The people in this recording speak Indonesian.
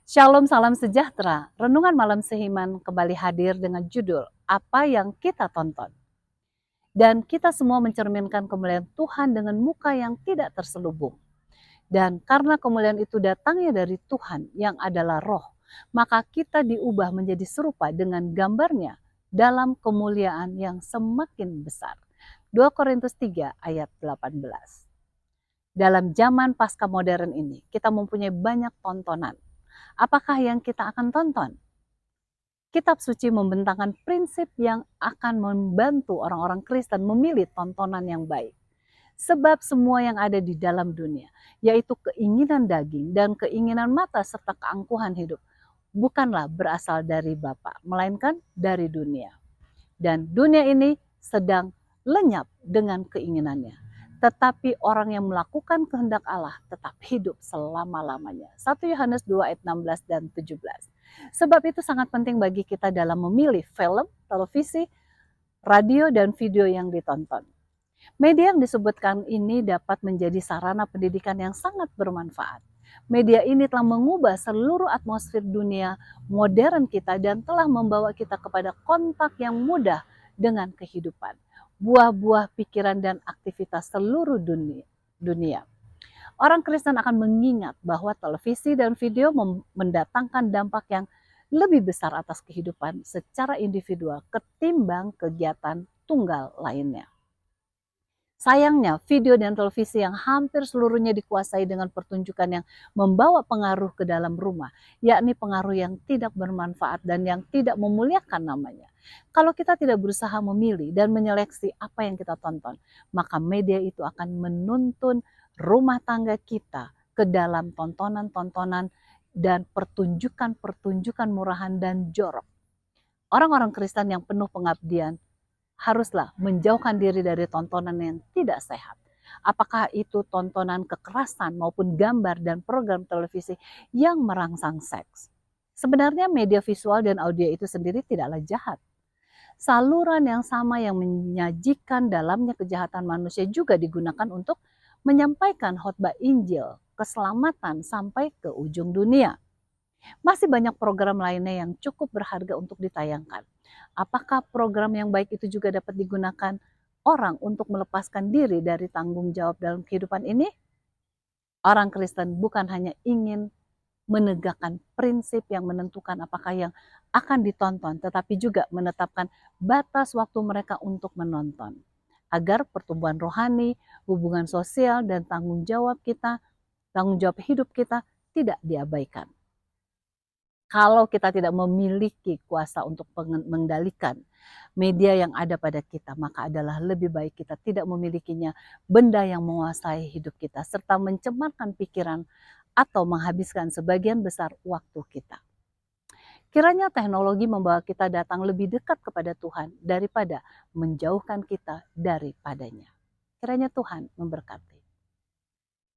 Shalom, salam sejahtera. Renungan malam Sehiman kembali hadir dengan judul Apa yang kita tonton. Dan kita semua mencerminkan kemuliaan Tuhan dengan muka yang tidak terselubung. Dan karena kemuliaan itu datangnya dari Tuhan yang adalah roh, maka kita diubah menjadi serupa dengan gambarnya dalam kemuliaan yang semakin besar. 2 Korintus 3 ayat 18. Dalam zaman pasca modern ini, kita mempunyai banyak tontonan. Apakah yang kita akan tonton? Kitab suci membentangkan prinsip yang akan membantu orang-orang Kristen memilih tontonan yang baik. Sebab semua yang ada di dalam dunia, yaitu keinginan daging dan keinginan mata serta keangkuhan hidup, bukanlah berasal dari Bapa, melainkan dari dunia. Dan dunia ini sedang lenyap dengan keinginannya. Tetapi orang yang melakukan kehendak Allah tetap hidup selama-lamanya. 1 Yohanes 2 ayat 16 dan 17. Sebab itu sangat penting bagi kita dalam memilih film, televisi, radio, dan video yang ditonton. Media yang disebutkan ini dapat menjadi sarana pendidikan yang sangat bermanfaat. Media ini telah mengubah seluruh atmosfer dunia modern kita dan telah membawa kita kepada kontak yang mudah dengan kehidupan, buah-buah pikiran dan aktivitas seluruh dunia. Orang Kristen akan mengingat bahwa televisi dan video mendatangkan dampak yang lebih besar atas kehidupan secara individual ketimbang kegiatan tunggal lainnya. Sayangnya, video dan televisi yang hampir seluruhnya dikuasai dengan pertunjukan yang membawa pengaruh ke dalam rumah, yakni pengaruh yang tidak bermanfaat dan yang tidak memuliakan namanya. Kalau kita tidak berusaha memilih dan menyeleksi apa yang kita tonton, maka media itu akan menuntun rumah tangga kita ke dalam tontonan-tontonan dan pertunjukan-pertunjukan murahan dan jorok. Orang-orang Kristen yang penuh pengabdian haruslah menjauhkan diri dari tontonan yang tidak sehat. Apakah itu tontonan kekerasan maupun gambar dan program televisi yang merangsang seks. Sebenarnya media visual dan audio itu sendiri tidaklah jahat. Saluran yang sama yang menyajikan dalamnya kejahatan manusia juga digunakan untuk menyampaikan khotbah Injil, keselamatan sampai ke ujung dunia. Masih banyak program lainnya yang cukup berharga untuk ditayangkan. Apakah program yang baik itu juga dapat digunakan orang untuk melepaskan diri dari tanggung jawab dalam kehidupan ini? Orang Kristen bukan hanya ingin menegakkan prinsip yang menentukan apakah yang akan ditonton, tetapi juga menetapkan batas waktu mereka untuk menonton. Agar pertumbuhan rohani, hubungan sosial, dan tanggung jawab hidup kita tidak diabaikan. Kalau kita tidak memiliki kuasa untuk mengendalikan media yang ada pada kita, maka adalah lebih baik kita tidak memilikinya, benda yang menguasai hidup kita, serta mencemarkan pikiran atau menghabiskan sebagian besar waktu kita. Kiranya teknologi membawa kita datang lebih dekat kepada Tuhan daripada menjauhkan kita daripadanya. Kiranya Tuhan memberkati.